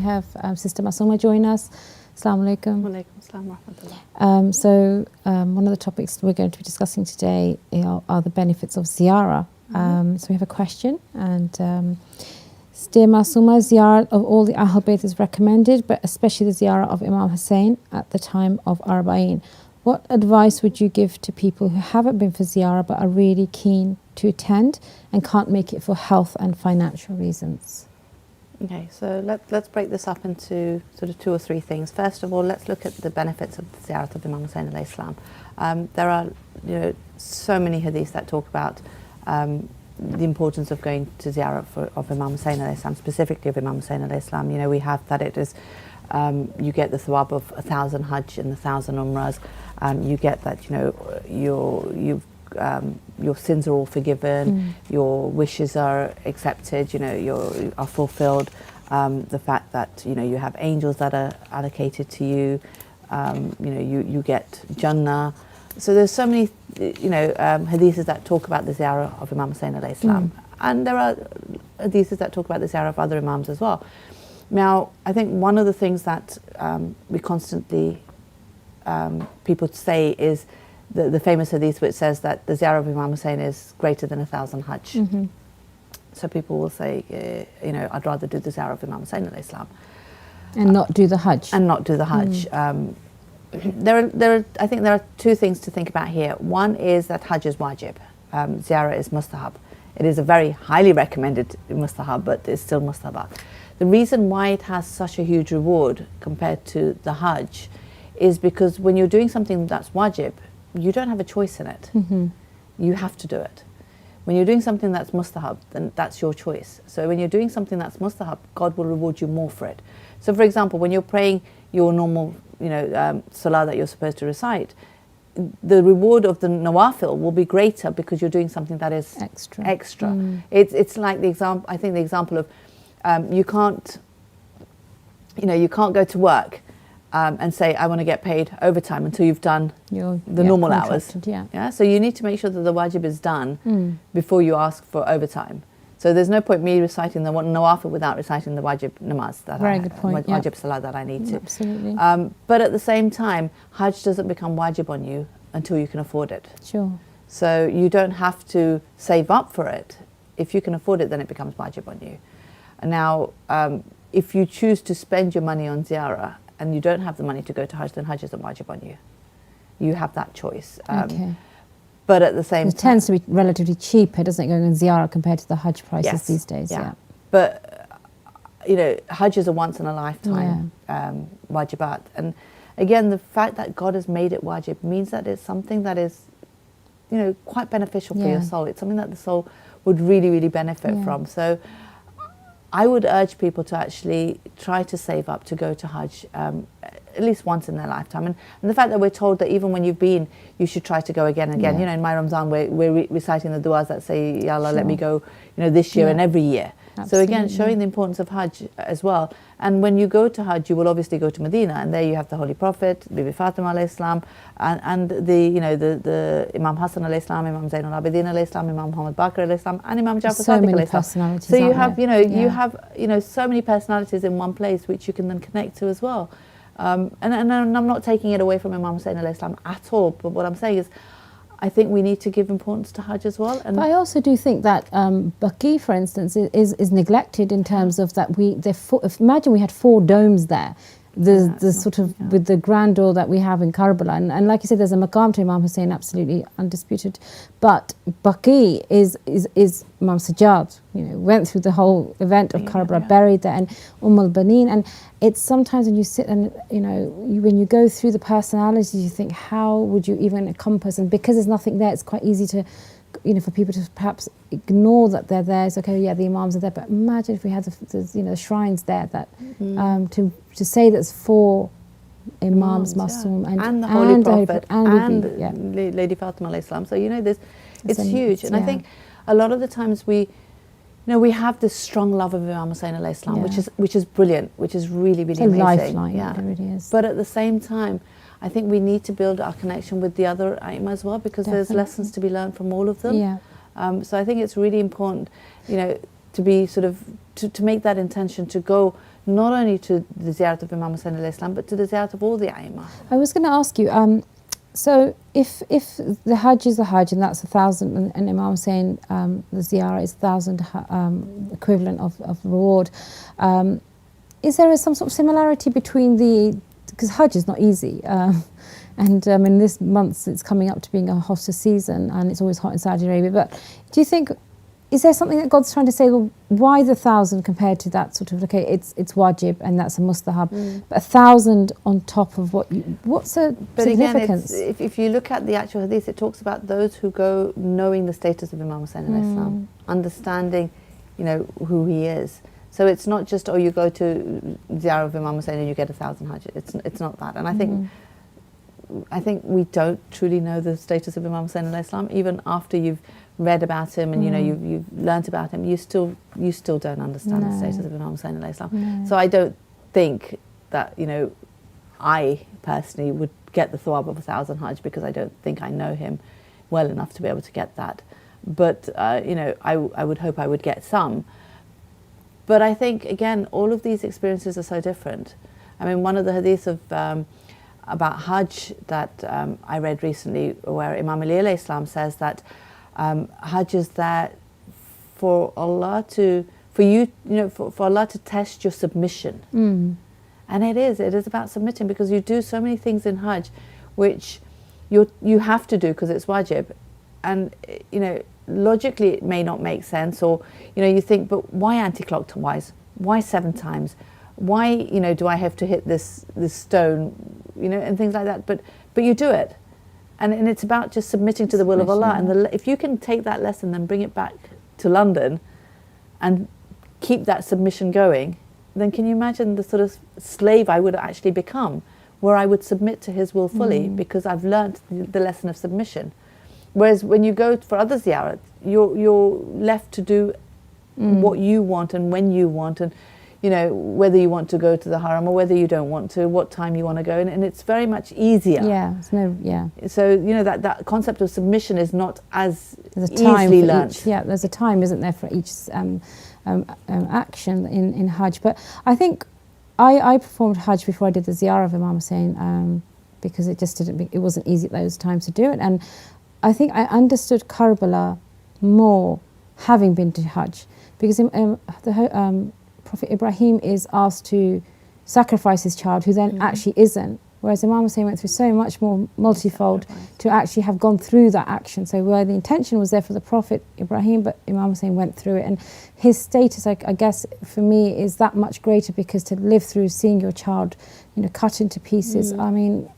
have Sister Masuma join us. Assalamu alaikum. Walaikum assalam wa rahmatullah. One of the topics we're going to be discussing today are the benefits of ziyarah. So we have a question, and dear Masuma, ziyarat of all the Ahl Bayt is recommended, but especially the ziyarah of Imam Hussein at the time of Arba'een. What advice would you give to people who haven't been for ziyarah but are really keen to attend and can't make it for health and financial reasons? Okay, so let's break this up into sort of 2 or 3 things. First of all, let's look at the benefits of the ziyarat of Imam Hussein alayhi salam. There are so many hadiths that talk about the importance of going to ziyarah of Imam Hussein alayhi salam, specifically of Imam Hussein alayhi salam. We have that it is you get the thawab of 1,000 hajj and 1,000 umrahs. You get that your sins are all forgiven, your wishes are accepted, you are fulfilled. The fact that you have angels that are allocated to you, you get Jannah. So there's so many hadiths that talk about the ziyarah of Imam Hussein alayhi salam, and there are hadiths that talk about the ziyarah of other imams as well. Now, I think one of the things that we constantly people say is the famous hadith which says that the ziyarah of Imam Hussein is greater than 1,000 hajj. So people will say, I'd rather do the ziyarah of Imam Hussein alayhi salam. And not do the hajj. And not do the hajj. I think there are 2 things to think about here. One is that hajj is wajib. Ziyarah is mustahab. It is a very highly recommended mustahab, but it's still mustahab. The reason why it has such a huge reward compared to the hajj is because when you're doing something that's wajib, you don't have a choice in it. You have to do it. When you're doing something that's mustahab, then that's your choice. So when you're doing something that's mustahab, God will reward you more for it. So for example, when you're praying your normal salah that you're supposed to recite, the reward of the nawafil will be greater because you're doing something that is extra. It's like the example, I think the example of you can't go to work and say, I want to get paid overtime until you've done the normal hours. Yeah. So you need to make sure that the wajib is done before you ask for overtime. So there's no point me reciting the nawafil without reciting the wajib namaz, wajib salah that I need to. Absolutely. But at the same time, hajj doesn't become wajib on you until you can afford it. Sure. So you don't have to save up for it. If you can afford it, then it becomes wajib on you. And now, if you choose to spend your money on ziyarah and you don't have the money to go to hajj, then hajj isn't wajib on you. You have that choice. Okay. But at the same time, it tends to be relatively cheaper, doesn't it, going on ziyarah compared to the hajj prices these days? Yeah. But hajj is a once in a lifetime wajibat, and again, the fact that God has made it wajib means that it's something that is, quite beneficial for your soul. It's something that the soul would really, really benefit from. So I would urge people to actually try to save up to go to hajj at least once in their lifetime. And the fact that we're told that even when you've been, you should try to go again and again. In my Ramadan, we're reciting the du'as that say, Ya Allah, let me go, this year and every year. Absolutely. So again, showing the importance of hajj as well. And when you go to hajj, you will obviously go to Medina, and there you have the Holy Prophet, Bibi Fatima alayhi salam, and the Imam Hassan alayhi salam, Imam Zainul Abidin alayhi salam, Imam Muhammad Baqir alayhi salam, and Imam Jafar Sadiq alayhi salam. So you have, you have, so many personalities in one place which you can then connect to as well. And I'm not taking it away from Imam Hussein alayhi salam at all, but what I'm saying is, I think we need to give importance to hajj as well. And but I also do think that Baqi, for instance, is neglected in terms of that imagine we had 4 domes there. The sort of with the grandeur that we have in Karbala, and like you said, there's a maqam to Imam Hussein, absolutely undisputed. But Baqi is Imam Sajjad, went through the whole event of Karbala, buried there, and al-Banin. And it's sometimes when you sit and when you go through the personalities, you think, how would you even encompass? And because there's nothing there, it's quite easy to, for people to perhaps ignore that they're there. It's okay, the imams are there, but imagine if we had the shrines there that to say that's 4 imams, Masum, and the Holy Prophet, and Lady Fatima alayhi salam. So it's huge, and I think a lot of the times we have this strong love of Imam Hussein alayhi salam, which is brilliant, which is really, really amazing. Lifeline, it really is. But at the same time, I think we need to build our connection with the other Aimma as well, because there's lessons to be learned from all of them. So I think it's really important, to be sort of, to make that intention, to go not only to the Ziyarat of Imam Hussain alayhi salam, but to the Ziyarat of all the Aimah. I was going to ask you, so if the Hajj is the Hajj and that's 1,000, and Imam was saying the Ziyarah is 1,000 equivalent of reward, is there some sort of similarity between because Hajj is not easy, and in this month it's coming up to being a hotter season and it's always hot in Saudi Arabia, but do you think, is there something that God's trying to say, well, why the 1,000 compared to that sort of, okay, it's wajib and that's a mustahab, but 1,000 on top of what's the significance? Again, if you look at the actual hadith, it talks about those who go knowing the status of Imam Hussain alayhi salam, understanding, who he is. So it's not just, you go to Ziyarah of Imam Hussain and you get 1,000 Hajj. It's not that. And I think we don't truly know the status of Imam Hussain alayhi salam, even after you've read about him and you've learnt about him, you still don't understand the status of Imam Hussain alayhi salam. So I don't think that I personally would get the thawab of 1,000 Hajj, because I don't think I know him well enough to be able to get that. But I would hope I would get some. But I think, again, all of these experiences are so different. I mean, one of the hadiths of about Hajj that I read recently, where Imam Ali alayhi salam says that Hajj is there for Allah to test your submission. And it is about submitting, because you do so many things in Hajj which you have to do because it's wajib, and logically it may not make sense, or you think, but why anti-clockwise, why 7 times, why do I have to hit this stone, and things like that, but you do it. And it's about just submitting to the will of Allah. And if you can take that lesson, then bring it back to London and keep that submission going, then can you imagine the sort of slave I would actually become, where I would submit to his will fully because I've learnt the lesson of submission. Whereas when you go for other ziyarat, you're left to do what you want and when you want, and whether you want to go to the haram or whether you don't want to, what time you want to go, and it's very much easier. So that concept of submission is not as easily learnt. There's a time, isn't there, for each action in Hajj. But I think I performed Hajj before I did the Ziyarah of Imam Hussain, because it wasn't easy at those times to do it, and I think I understood Karbala more having been to Hajj, because Prophet Ibrahim is asked to sacrifice his child, who then actually isn't. Whereas Imam Hussain went through so much more multifold to actually have gone through that action. So where the intention was there for the Prophet Ibrahim, but Imam Hussain went through it. And his status, I guess, for me, is that much greater, because to live through seeing your child, cut into pieces. I mean,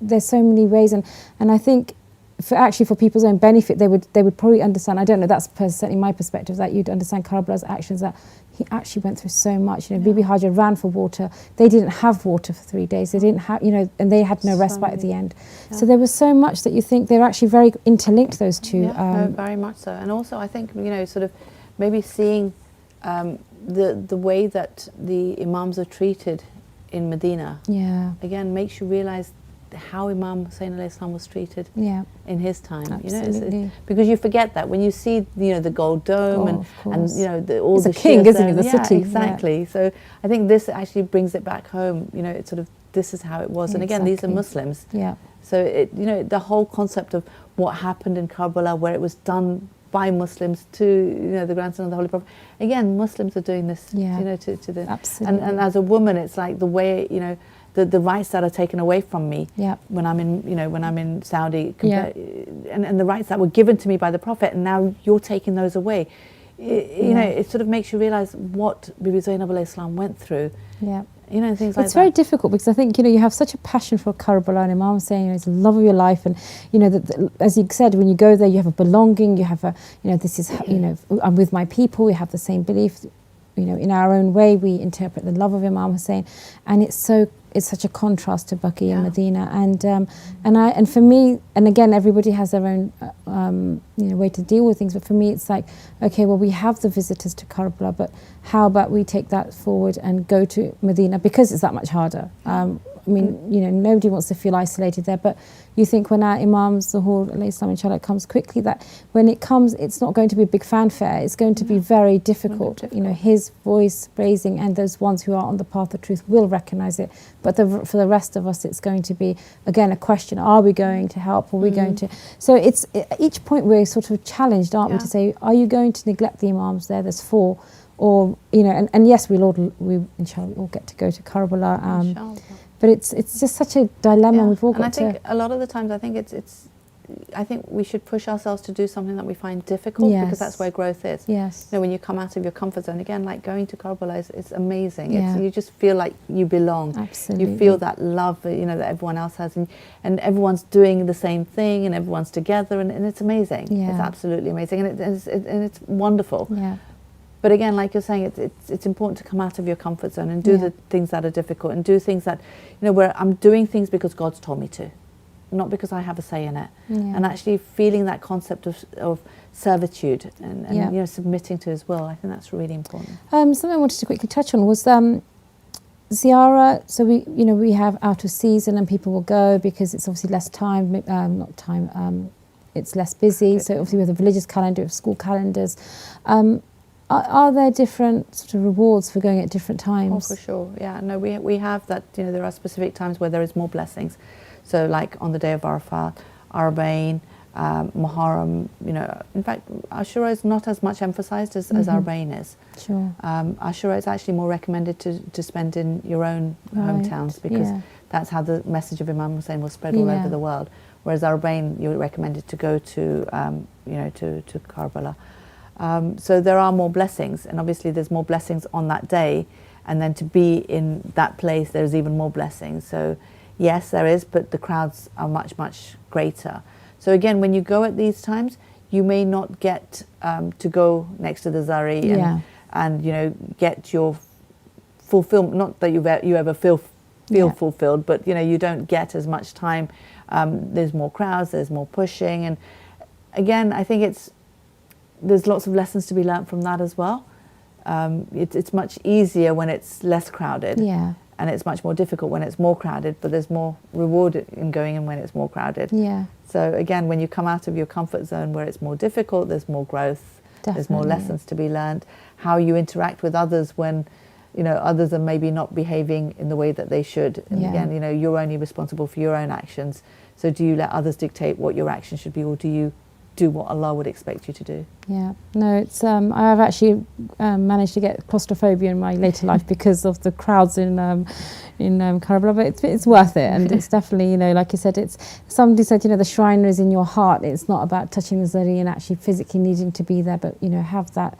there's so many ways. And I think for people's own benefit, they would probably understand. I don't know, that's certainly my perspective, that you'd understand Karbala's actions, that he actually went through so much. Bibi Hajar ran for water. They didn't have water for 3 days. They didn't have, and they had no respite at the end. So there was so much that you think they're actually very interlinked, those two. No, very much so. And also, I think sort of maybe seeing the way that the imams are treated in Medina. Again, makes you realise how Imam Hussain alayhi salam was treated in his time. Absolutely. Because you forget that when you see the gold dome and all He's the a king, isn't he, the city? Exactly. So I think this actually brings it back home. It's sort of, this is how it was. And again, these are Muslims. So the whole concept of what happened in Karbala, where it was done by Muslims to the grandson of the Holy Prophet. Again, Muslims are doing this. To the Absolutely. And as a woman, it's like the way the rights that are taken away from me when I'm in Saudi, and the rights that were given to me by the Prophet, and now you're taking those away. It sort of makes you realise what Bibi Zainab alayhi salam went through. Things like that. It's very difficult, because I think you have such a passion for Karbala, and Imam saying it's the love of your life, and as you said, when you go there, you have a belonging, you have a this is I'm with my people, we have the same belief. In our own way, we interpret the love of Imam Hussain, and it's such a contrast to Baqi and Medina, and for me, and again, everybody has their own way to deal with things. But for me, it's like, okay, well, we have the visitors to Karbala, but how about we take that forward and go to Medina, because it's that much harder. I mean, you know, nobody wants to feel isolated there, but you think when our Imams, the whole Islam inshallah comes quickly, that when it comes, it's not going to be a big fanfare. It's going to be very difficult. You know, his voice raising, and those ones who are on the path of truth will recognize it. But for the rest of us, it's going to be, again, a question: are we going to help? Are we going to? So it's at each point we're sort of challenged, aren't we, to say, are you going to neglect the Imams there? There's 4. Or, you know, and yes, we inshallah all get to go to Karbala. But it's just such a dilemma. We've all got to. And I think a lot of the times, I think we should push ourselves to do something that we find difficult, because that's where growth is. Yes. You know, when you come out of your comfort zone, again, like going to Karbala is amazing. You just feel like you belong. Absolutely. You feel that love, you know, that everyone else has, and everyone's doing the same thing, and everyone's together, and it's amazing. It's absolutely amazing, and it's wonderful. Yeah. But again, like you're saying, it's important to come out of your comfort zone and do the things that are difficult, and do things that, you know, where I'm doing things because God's told me to, not because I have a say in it. And actually feeling that concept of servitude and you know, submitting to His will. I think that's really important. Something I wanted to quickly touch on was Ziyarah. So we have out of season, and people will go because it's obviously less time, it's less busy. So obviously we have the religious calendar, we have school calendars. Are there different sort of rewards for going at different times? Oh, for sure. Yeah, no, we have that. You know, there are specific times where there is more blessings. So, like on the day of Arafat, Arbaeen, Muharram. You know, in fact, Ashura is not as much emphasized as Arbaeen is. Sure. Ashura is actually more recommended to spend in your own hometowns, because that's how the message of Imam Hussein was spread all over the world. Whereas Arbaeen, you're recommended to go to to Karbala. So there are more blessings, and obviously there's more blessings on that day, and then to be in that place, there's even more blessings. So yes, there is, but the crowds are much, much greater. So again, when you go at these times, you may not get to go next to the Zari and you know, get your fulfillment. Not that you ever feel fulfilled, but you know, you don't get as much time. There's more crowds, there's more pushing, and again, I think there's lots of lessons to be learnt from that as well. It's much easier when it's less crowded, and it's much more difficult when it's more crowded, but there's more reward in going in when it's more crowded. So again, when you come out of your comfort zone where it's more difficult, there's more growth, there's more lessons to be learned. How you interact with others when, you know, others are maybe not behaving in the way that they should. And again, you know, you're only responsible for your own actions. So do you let others dictate what your actions should be, or do you do what Allah would expect you to do? No, it's I've actually managed to get claustrophobia in my later life because of the crowds in Karbala, but it's worth it, and it's definitely, you know, like you said, somebody said, you know, the shrine is in your heart. It's not about touching the zari and actually physically needing to be there, but you know, have that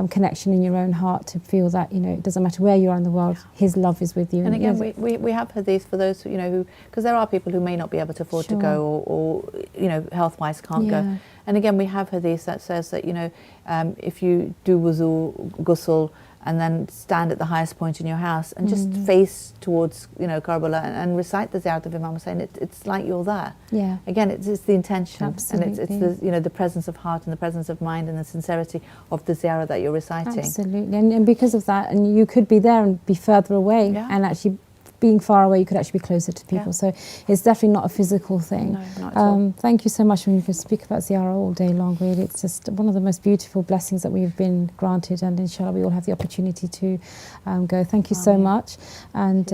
connection in your own heart to feel that, you know, it doesn't matter where you are in the world, His love is with you. And again, we have hadith for those who, you know, who, because there are people who may not be able to afford to go, or you know, health-wise can't go. And again, we have hadith that says that, you know, if you do wuzu, ghusl, and then stand at the highest point in your house and just face towards, you know, Karbala and recite the Ziyarat of Imam Hussein, it's like you're there. Again, it's the intention. Absolutely. And it's the, you know, the presence of heart and the presence of mind and the sincerity of the Ziyarah that you're reciting. Absolutely. And because of that, and you could be there and be further away, and actually being far away, you could actually be closer to people. So it's definitely not a physical thing. No, not at all. Thank you so much. We could speak about Ziyarah all day long, really. It's just one of the most beautiful blessings that we've been granted, and inshallah we all have the opportunity to go. Thank you so much. And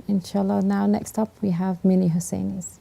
inshallah, now next up we have Mini Husseinis.